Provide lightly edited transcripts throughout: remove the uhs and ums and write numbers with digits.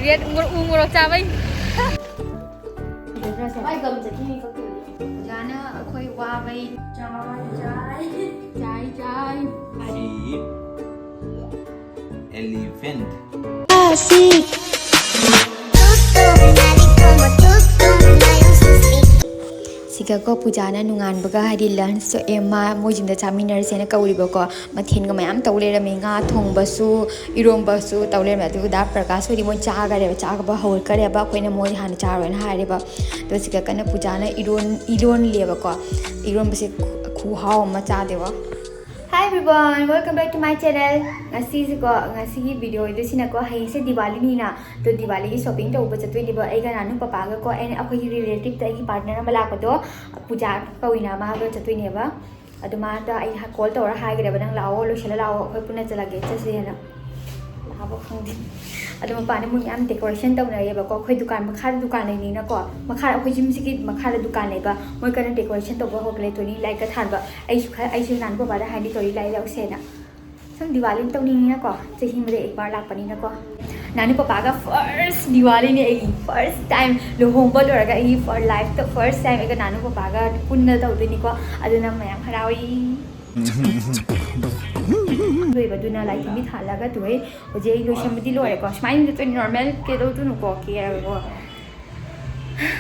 Riết ngồi cha với. Ai cầm sẽ đi có kiểu giá nó khơi qua với trái Sheep. Elephant. Siga ko pujana nungan baga hadi lunch so ema mojim da chaminer sena kawriba ko mathen ga mayam tawle ra menga thong basu irom basu tawle ma du da prakash hodi mon cha ga re cha ga ba hol kare ba koina moi han cha ro na ha re ba to siga kana pujana iron le ba ko iron base khu haw ma cha de ba. Hi everyone, welcome back to my channel. Ngasi video idu sina ko hai se Diwali ni na to Diwali ki shopping to upa chatwe diba ai ga nanu papa ga ko and akoi relative ta ki partner ma la pa do puja ka wina ma ga chatwe ne ba adu ma ta ai ha call to ra hai ga ba nang lao lo shala lao khoi puna chala ge cha se na la ba khang din adu ma pa ne mu yam decoration to na ye ba ko khoi dukan makha dukan nei ni na ko makha akoi jim si ki makha dukan nei ba moi ka decoration to ba ho kle to ni like ka than ba ai su nan ko ba da hai ni to ri lai lao se na Sang Diwali tau ni na ko chahi made ek bar lak pani na ko nanu papa ga first Diwali ni ai first time lo home ba lora ga ai for life the first time ai ga nanu papa ga punna tau de ni ko aduna mayam harawi doi ba duna like mi thala ga doi oje lo shamdi lore ko smile de to normal ke do tu no ko ke ra ko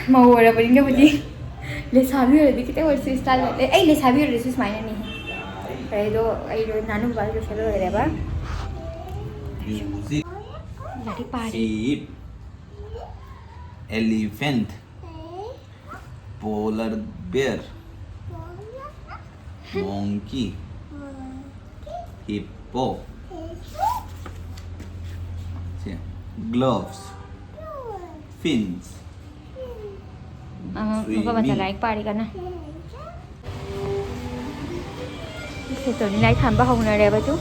ma ora ba ni budi le sabi re dikite or style ai le sabi re smile ni Pero nanu ba yo solo de ba. Music. Lagi pari. Sheep. Elephant. Polar bear. Monkey. Hippo. Gloves. Fins. Baca like pari kan na. Ito ni light hamba hong na reba tu.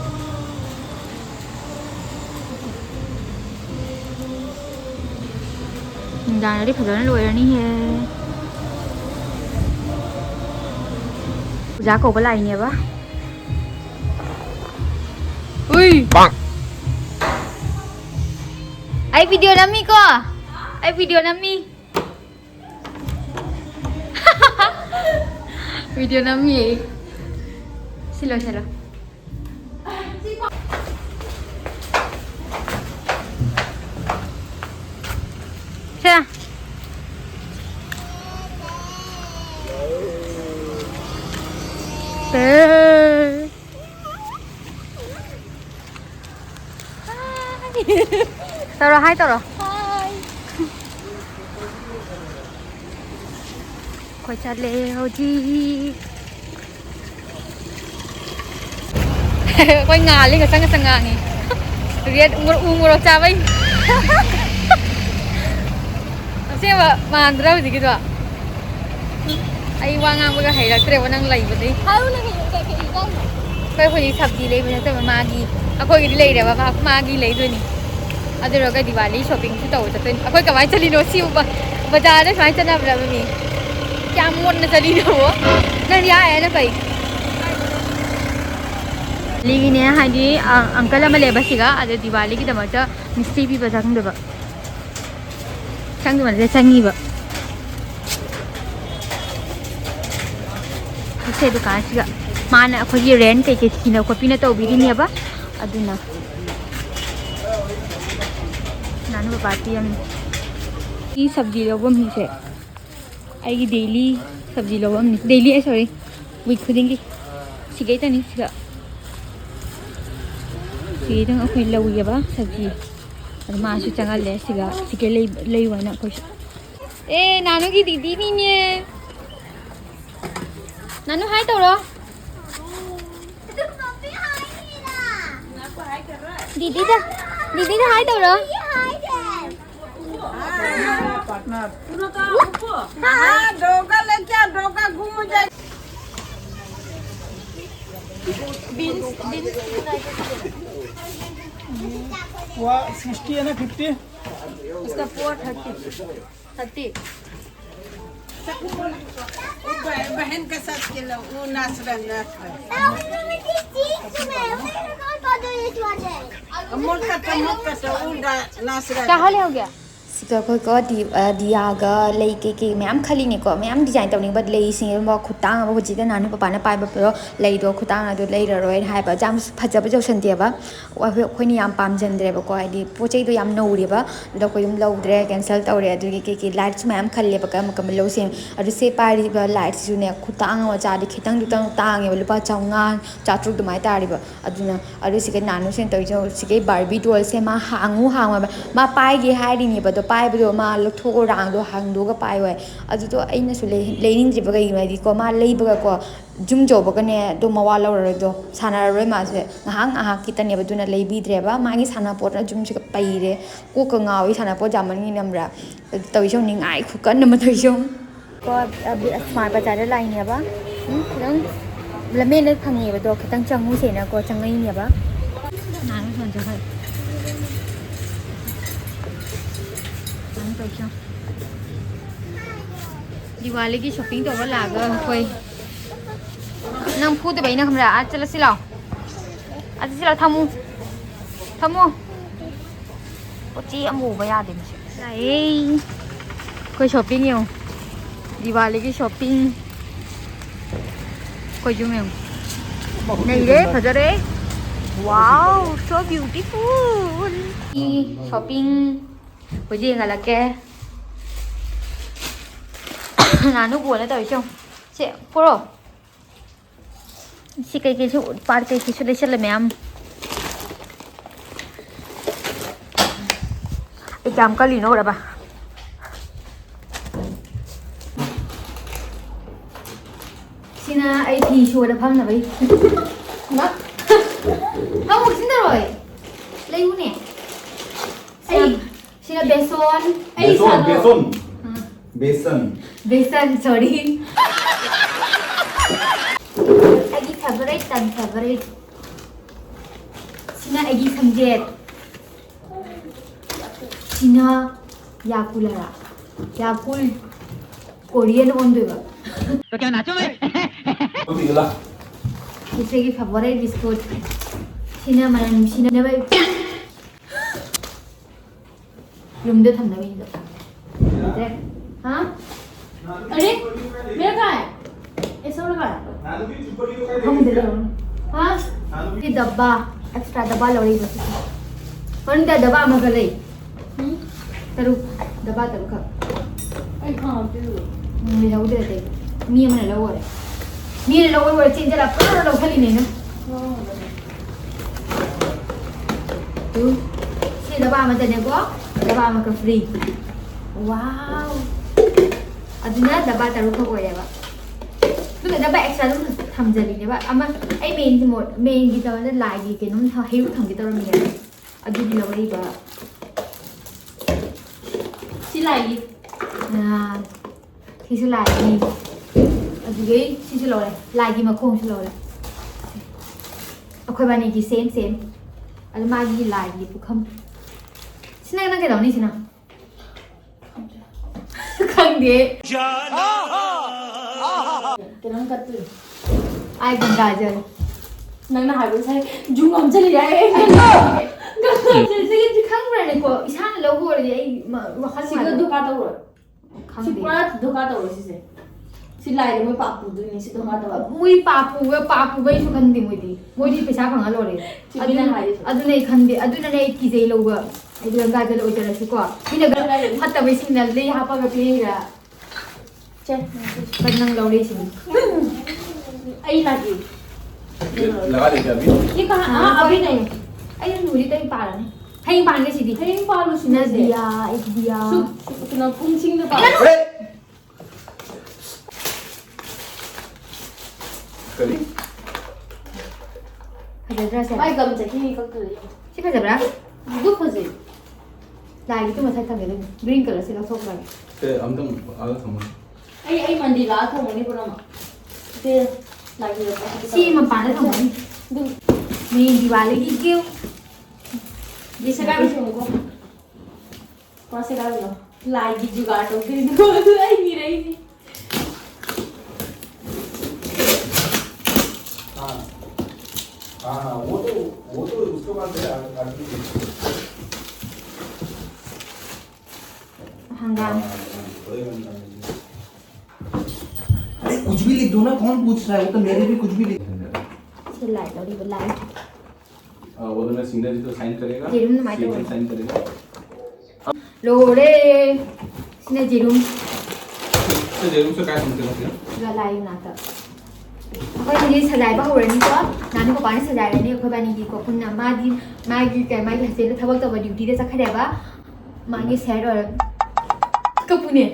Đang đi phải lôi ra ní he. Giá cổ cái này nè bác. Ui. Bang. Ai video nami ko. Ai video nami. Video nami. Silo. Siya. Tawrure, hi Tawrure. Hi. Quay chat leo đi. Quay ngà lên cái sang ngà này. Riết ngồi cha với. Xem mà đâu gì kia ai qua ngang với cái hay là cái này đang lầy vậy đấy. Cái gì sập gì lấy bây giờ mà magi. Aku cái lấy đấy mà magi lấy rồi nè. Ada rồi cái Diwali shopping itu tahu tapi aku kemarin cari dosi bazaar ada kemarin cari apa ni? Kiamun na cari dulu. Nanti ya na pai. Lagi ni hari uncle ama lebas siga ada Diwali kita macam mesti pi bazar kan deba. Sang tu mana sangi ba. Saya dukaan siga. Mana aku je rent ke sini aku pina tahu biri ni apa? Aduna. Nanu बाती हम ये सब्जी लोगों में से आई daily सब्जी लोगों में डेली है सॉरी वीक खुदेंगे सिगे तो नहीं सिगा सिगे तो अखोई लवी बा सब्जी और मासु चंगा ले सिगा सिगे ले वाना कुछ ए नानू की दीदी नहीं है नानू हाय तोरो दीदी तो हाय तोरो पार्टनर हाँ डोगा ले क्या डोगा घूम जाए बीन्स वो 60 है ना 50 उसका पोर 30 बहन के साथ के वो नाच रहा क्या हाल हो गया सिका कोई को दिया गा ले के मैम खाली ने को मैम डिजाइन तौनी बद ले सिंग बो खुतांग बो जिदा नानु पापा ना पाइ बो ले दो खुतांग दो ले रोय हाय बा जाम फजब जौसनते बा अखोइनी याम पाम जंद्रे बा को आइदि पोचै दो याम नौरे बा द कोइ दुम लौद्रे कैंसल तौरे अदुगी के लाइट्स मैम खल्ले बा कम लो सेम अदु से पारि बा लाइट्स जुने खुतांग वा चादि खितंग दुतंग तांगे बा लुपा चाउंगा चाट्रु दुमाय तारि बा अदुना अदु सिके नानु सेन तौ जो सिके बार्बी डॉल से मा हांगु हांग मा पाइगे हाइदिनि बा पाइबदो मा लथो रांगदो हांगदोगा पाइवे अदुदो अइनासु लेनिंद्रिबा गइमादि को मा लेबगा को जुम जोबगने दो मवा लौरदो सानारोय मासे ngahang aha kitane baduna leibidreba magi sanapot na jum sika paire ko ka ngawi sanapot jamani namra toisong ningai khukan na toisong ko smart bazar la ine ba khang lame ne phangi ba do khitang changu se na ko changai ne ba nanu son ja khai Diwali की shopping तो लागा कोई नंग फूद बई ना हमरा आज चल सिलाओ आज सिलाओ थमू पोची अमू बया दे ए कोई शॉपिंग यो दिवाली की शॉपिंग कोई जो में नहीं रे फजरे वाओ सो ब्यूटीफुल शॉपिंग कोई देंगा लगे 나누고 원해 더 있죠. 제 보러. 시계 계속 파르테 계속 레셔를 매암. exam kali no ba. Sina ai thi show da phang na bai. Mất. Không một xin rồi. Lấy u nè. Ai sina beson. Besan, sorry. Agi favorite. Sina agi samjet. Sina yakulara. Yakul Korean one dua. तो क्या नाचो मैं This agi favorite biscuit. Sina manan sina na bai. Room de tham na bai da. हाँ अरे मेरा कहाँ है ऐसा वाला कहाँ है हम दे रहे हैं हाँ ये डब्बा एक्स्ट्रा डब्बा लोड़ी बस कौन दा डब्बा मगर ले तरु डब्बा तरु का ऐ कहाँ पे मेरा उधर है मिया मैंने लाओ है मिया लाओ वो चेंज ला पूरा लाओ खाली नहीं ना तू ये डब्बा मत देने को डब्बा मत फ्री वाव अदुना दबा तारु को ओरेबा दुगा दबा एक्स्ट्रा दum थमजलिनेबा अमा आई मेन मोड मेन gi तवने लागी के नुम था हेउ थमगे तवमिया अदुनि लवरिबा सिलाई थिसु लागी अदुगे सिसु लवरे लागी मखों सु लवरे अखोय बानी gi सेम अदु मागी लागी पुखम सिना ना के दवनि सिना खंगे किरण कत्तु आई गंगाजल नंगना हाइबो साइ जुंग हम चली जाए गंगाजल से ये खंग रने को इसान लोगो रे आई वखल सिगो दुका तो खंगे सिपरा दुका तो सिसे सिलाई रे मोय पापु दुनी सि दुका तो मोय पापु बै सु खंदे मोयदी पैसा फंगा लोरे अदुने खंदे अदुने ने किजे लोगो इधर गंगाजल ओजरा सुको इने फत्ता बेसिंग ले हापा ग पेरा चे बनंग लौड़े सिन आई लागी लगा दे अभी ये कहां हां अभी नहीं आई नूरी तई पाला ने हई पाने सीधी हई पालो सिना दिया एक दिया कितना पुंसिंग ने पाला करी हजरा से भाई गम चकी नहीं कब तो सिका जबरा दुख हो जाए लागी तो मथा थंगे ग्रीन कलर से लसोक लागे ते अमदम आगा थम आई मंडी ला था मनी पुरा मा ते लागी सी म पाने थंगे दु मैं दिवाली की क्यों जैसे का भी सुनो कौन से का लो लागी जुगाड़ तो फिर दो आई नहीं रही थी हाँ वो तो उसको बात है आगे हंगाम अरे कुछ भी लिख दो ना कौन पूछ रहा है वो तो मेरे भी कुछ भी लिख से लाइट और ये लाइट वो तो मैं सीनियर तो साइन करेगा जेरूम ने माइट सीनियर साइन करेगा लोरे सिने जेरूम तो जेरूम से क्या सुनते हो फिर लाई नाता अखोई नि सजाइबा हौरनी को नानी को पानी सजाइरनी अखोई बानी की को पुन्ना मागी हसेल थबक तब ड्यूटी दे चखरेबा मागी सेट और कपुने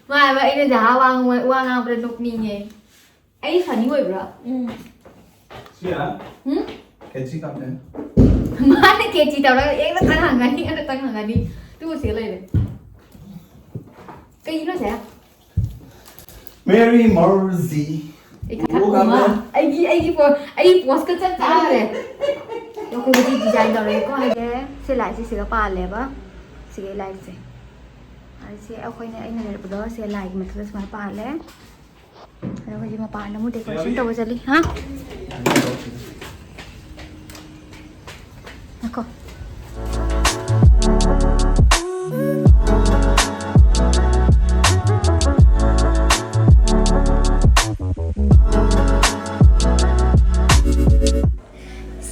mà vậy nên giá quang nào bên nục mình nhỉ ấy phải như vậy bro क्या कैची का है mà cái kia chỉ tao đó ấy nó tăng hàng ngày nó tăng hàng ngày đi tôi sẽ lấy đấy cái gì nó sẽ मेरी मर्जी ấy khác mà ấy post cái chân trả rồi nó cái gì design đó đấy có ai cái sẽ lại sẽ cái pa lẹ ba sẽ lại sẽ sẽเอาค่อยเนี่ยไอ้เนี่ยเดี๋ยวเสียลายมันจะมาป่าแล้วแล้วก็จะมาป่าแล้วมุดเด็กคนชิ้นโตจะลิฮะนะก็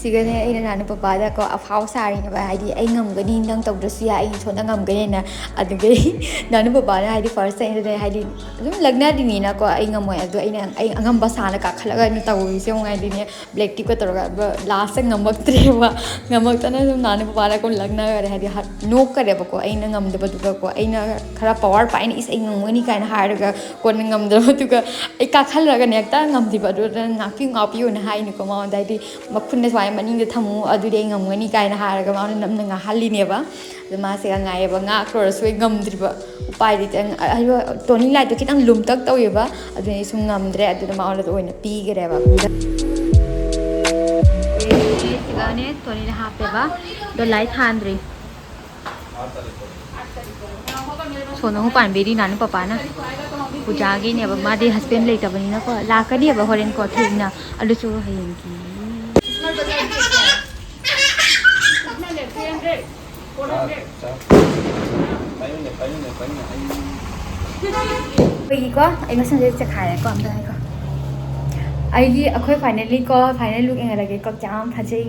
sigane ai na na papa da ko afau sari na ba haidi ai ngam gani nang tau da suya ai chona ngam gani na aduge na na papa na haidi first time da haidi dum lagna di ni na ko ai ngam ai adu ai na ai ngam ba sa na ka khalaga na tau se ngai di ne black tea ko tor ga last ngamak tre wa ngamak ta na dum na na papa da ko lagna ga haidi no kare ba ko ai na ngam da ba du ko ai na khara power pa ai is ai ngam ni kai na har ga ko na ngam da du ga ai ka khalaga ne ta ngam di ba du na ki ngap yu na hai ni ko ma dai di makhun ne swai mani de thamu adu de ngamgani kaina haraga ma namna nga halli ne ba de ma se nga ye ba nga kror sui ngamdri ba upai di tang ayo toni lai to kitang lum tak taw ye ba adu ni sum ngamdre adu ma ola oina pi gere ba sigane toni na ha pe ba do lai thandri sono hu pan beri nan papa na puja gi ne ba ma de husband lai ta bani na ko la ka ni ba horen ko thina adu chu hayin ki Bây có anh mới sang sẽ khai lại con đây có ai đi ở khối finally có final look anh là cái con cháu thật chứ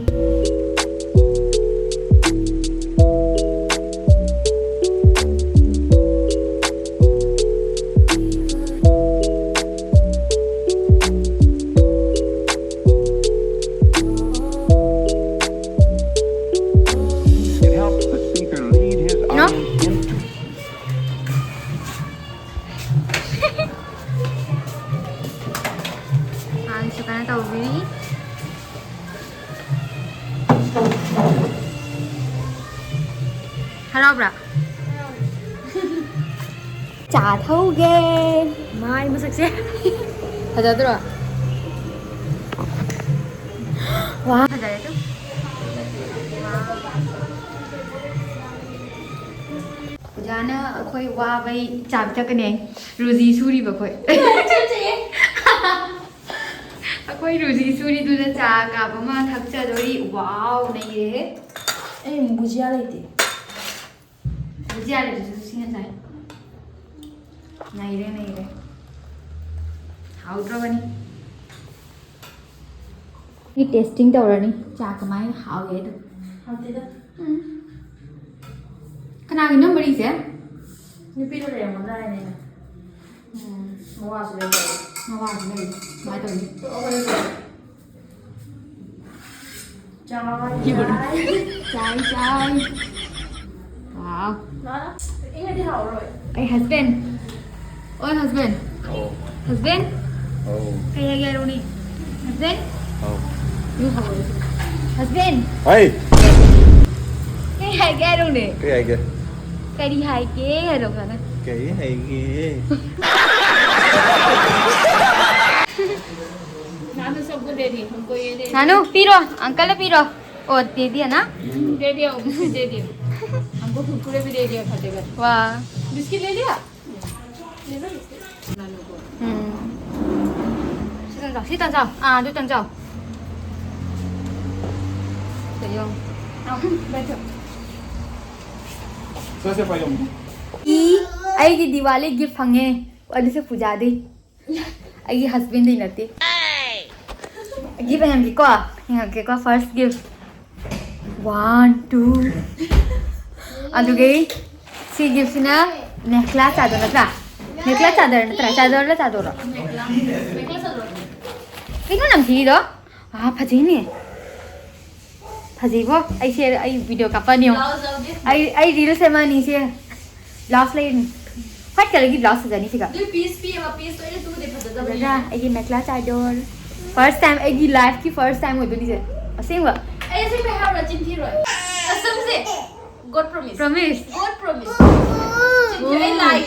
Harap chả thấu ghê mai mới sạch sẽ thật ra rồi wow thật ra đấy chứ Jana khoi wa bai cham cha kane ruji suri ba khoi khoi ruji suri tu da cha ka ba ma thak cha dori wow nei re Ê, bujia lấy tí bujia le tu sin sai nei re how dra bani ni testing tawrani cha ka mai how ye tu Học tí đó kana gi number is ya Như pi nó để một này này Một vào rồi đây ma wa nei mai to ni Tôi ôi rồi Trời chai chai wow Nó đó Ý là đi học rồi hey husband oi husband oh husband oh kaya gero ni husband oh you how husband hey kaya gero ni cái này kìa kaya di hai ke rồi kana cái này kìa नानू सबको दे दी हमको ये दे नानू पीरो uncle ने पीरो और दे दिया ना दे दिया biscuit दे दिया हमको कुरकुरे भी दे दिया खाते कर वाह बिस्किट ले लिया Si tầng sao? À, tôi tầng sao? Để vô. Sir se payung. आई की दिवाली गिफ्ट फंगे वाली से पूजा दी आई की हस्बैंड ही नती गिफ्ट है हमकी को यहाँ के को फर्स्ट गिफ्ट 1 2 अदुगे सी गिफ्ट ना नेकलेस चादर नत्रा नेकलेस चादर नत्रा चादर ला चादर किनो नम थी दो आ फजीनी फजीबो आई शेयर आई वीडियो का पनियो आई रील से मानी से ब्लाउज लाइन फाइट करेगी ब्लाउज सजानी सिका पीस तो ये तू दे फटा दादा आई नेकलेस चादर फर्स्ट टाइम आई लाइफ की फर्स्ट टाइम हो दुनी से असेंग ऐसे पे हाव रचिन थी रोय कसम से God promise promise God promise चिंती लाई